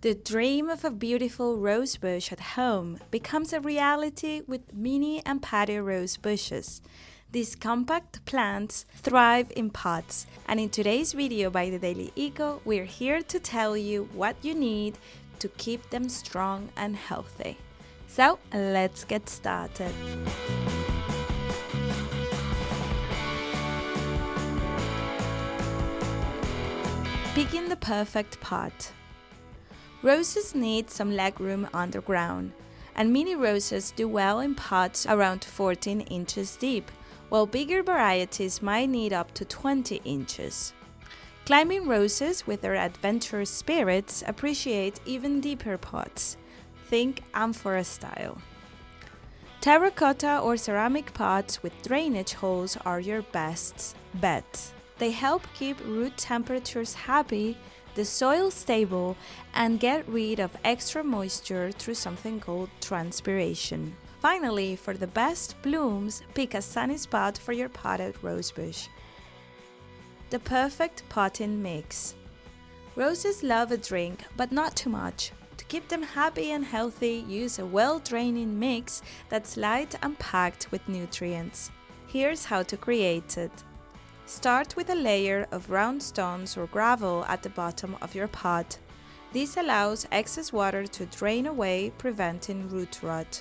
The dream of a beautiful rose bush at home becomes a reality with mini and patio rose bushes. These compact plants thrive in pots, and in today's video by The Daily Eco, we're here to tell you what you need to keep them strong and healthy. So let's get started. Picking the perfect pot. Roses need some legroom underground, and mini roses do well in pots around 14 inches deep, while bigger varieties might need up to 20 inches. Climbing roses with their adventurous spirits appreciate even deeper pots. Think amphora style. Terracotta or ceramic pots with drainage holes are your best bet. They help keep root temperatures happy, the soil stable, and get rid of extra moisture through something called transpiration. Finally, for the best blooms, pick a sunny spot for your potted rosebush. The perfect potting mix. Roses love a drink, but not too much. To keep them happy and healthy, use a well-draining mix that's light and packed with nutrients. Here's how to create it. Start with a layer of round stones or gravel at the bottom of your pot. This allows excess water to drain away, preventing root rot.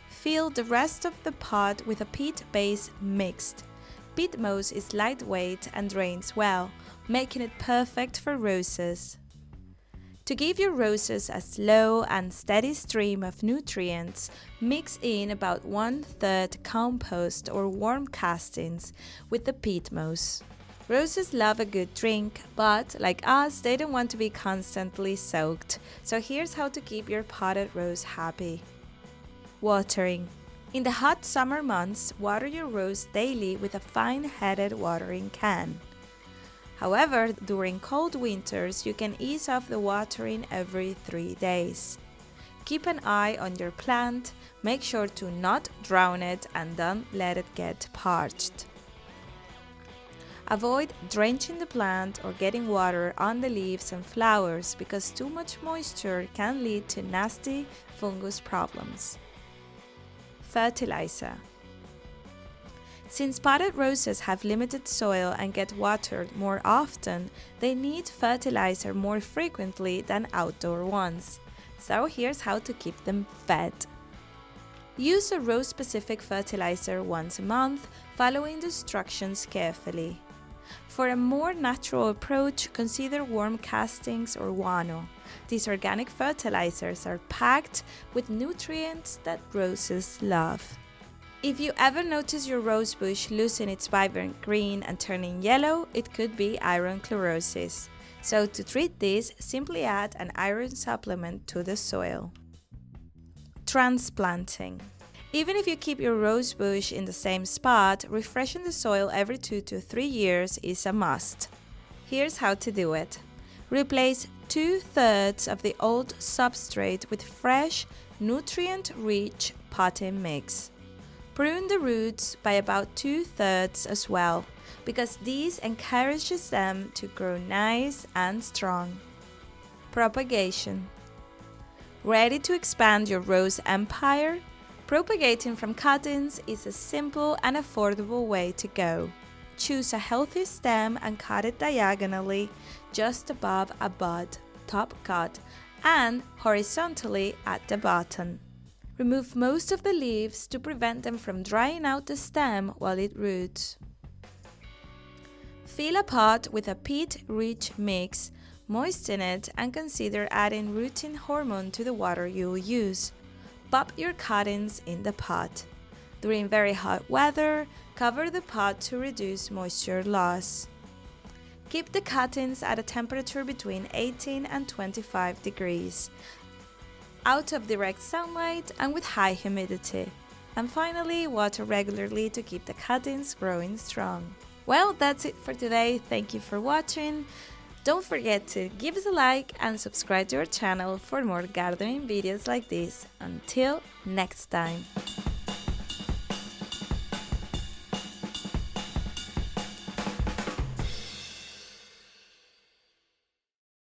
Fill the rest of the pot with a peat base mixed. Peat moss is lightweight and drains well, making it perfect for roses. To give your roses a slow and steady stream of nutrients, mix in about 1/3 compost or warm castings with the peat moss. Roses love a good drink, but like us, they don't want to be constantly soaked. So here's how to keep your potted rose happy. Watering. In the hot summer months, water your rose daily with a fine-headed watering can. However, during cold winters, you can ease off the watering every 3 days. Keep an eye on your plant, make sure to not drown it, and don't let it get parched. Avoid drenching the plant or getting water on the leaves and flowers because too much moisture can lead to nasty fungus problems. Fertilizer. Since potted roses have limited soil and get watered more often, they need fertilizer more frequently than outdoor ones. So here's how to keep them fed. Use a rose-specific fertilizer once a month, following the instructions carefully. For a more natural approach, consider warm castings or guano. These organic fertilizers are packed with nutrients that roses love. If you ever notice your rose bush losing its vibrant green and turning yellow, it could be iron chlorosis. So to treat this, simply add an iron supplement to the soil. Transplanting. Even if you keep your rose bush in the same spot, refreshing the soil every 2 to 3 years is a must. Here's how to do it. Replace 2/3 of the old substrate with fresh, nutrient-rich potting mix. Prune the roots by about 2/3 as well, because this encourages them to grow nice and strong. Propagation. Ready to expand your rose empire? Propagating from cuttings is a simple and affordable way to go. Choose a healthy stem and cut it diagonally just above a bud, top cut, and horizontally at the bottom. Remove most of the leaves to prevent them from drying out the stem while it roots. Fill a pot with a peat-rich mix, moisten it, and consider adding rooting hormone to the water you will use. Pop your cuttings in the pot. During very hot weather, cover the pot to reduce moisture loss. Keep the cuttings at a temperature between 18 and 25 degrees, out of direct sunlight and with high humidity. And finally, water regularly to keep the cuttings growing strong. Well, that's it for today. Thank you for watching. Don't forget to give us a like and subscribe to our channel for more gardening videos like this. Until next time.